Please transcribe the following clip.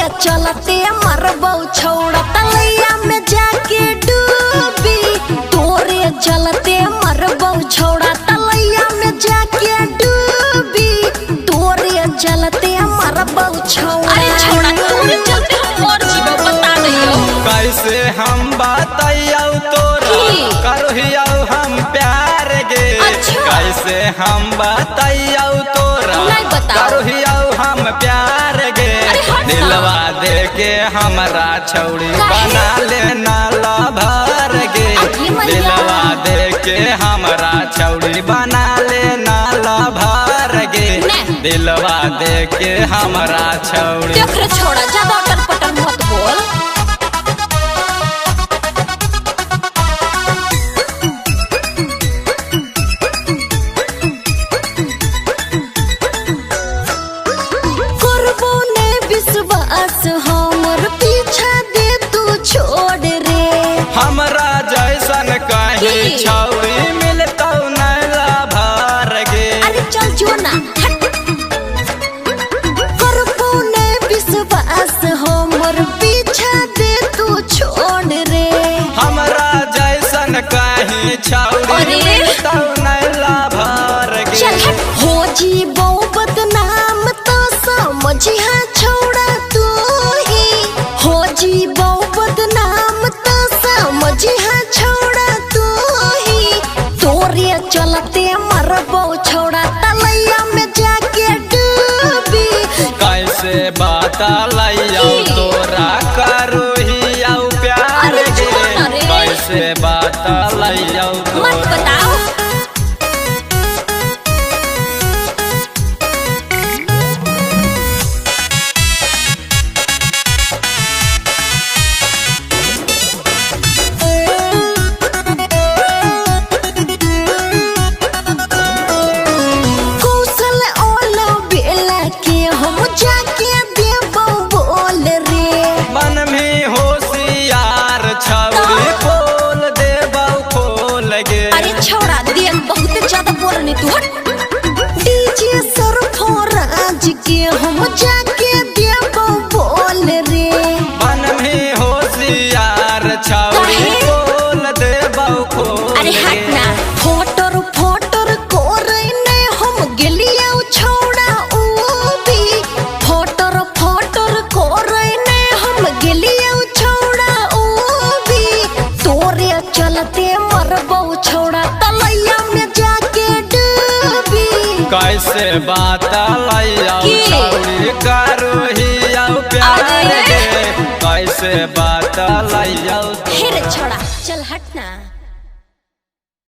चलते मरबौ छौड़ा तलैया में जाके डूबी। तोरे चलते मरबौ छौड़ा तलैया में जाके डूबी। तोरे चलते मरबौ छौड़ा। अरे छौड़ा तोरे चलते हम और जीवो बता दियो। कैसे हम बताइयो तोरा करहियो हम प्यार गे। कैसे हम बताइयो तोरा करहियो हम प्यार गे। दिलवा दे के हमरा छौड़ी बना लेना लभर गे। दिलवा दे के हमरा छौड़ी बना लेना लभर गे। दिलवा दे के हमरा छौड़ी। देख रे छोड़ा ज्यादा अटर पटर मत बोल। हमर पीछा दे तू छोड़ रे। हमरा जैसन कहीं छौड़ी मिलतौ नैला भर गे। अरे चल जो ना करबो ने विश्वास हमर पीछा दे तू छोड़ रे। हमरा जैसन कहीं छौड़ी मिलतौ नैला भर गे। चल हो जीवो बदनाम तो समझिहा छौड़ा तू ही। हो जीवो बदनाम तो समझिहा छौड़ा तू ही। तोरे चलते मरबौ छौड़ा तलैया में जाके डूबी। कैसे बतलैयो तोरा करहियो प्यार गे। कैसे बतलैयो मत बताओ। डीजे सरफराज के हम जाके देबो बोल रे। मन में होशियार छौड़ी बोल देबो खोल। अरे हट ना फोटर फोटर कोरे ने हम गेलियो छौड़ा ऊ भी। फोटर फोटर कोरे ने हम गेलियो छौड़ा ऊ भी। तोरे चलते मरबौ छौड़ा तलैया में जाके डूबी। कैसे बतलैयो छौड़ी करहियो प्यार गे। कैसे बतलैयो फिर छोड़ा चल हट।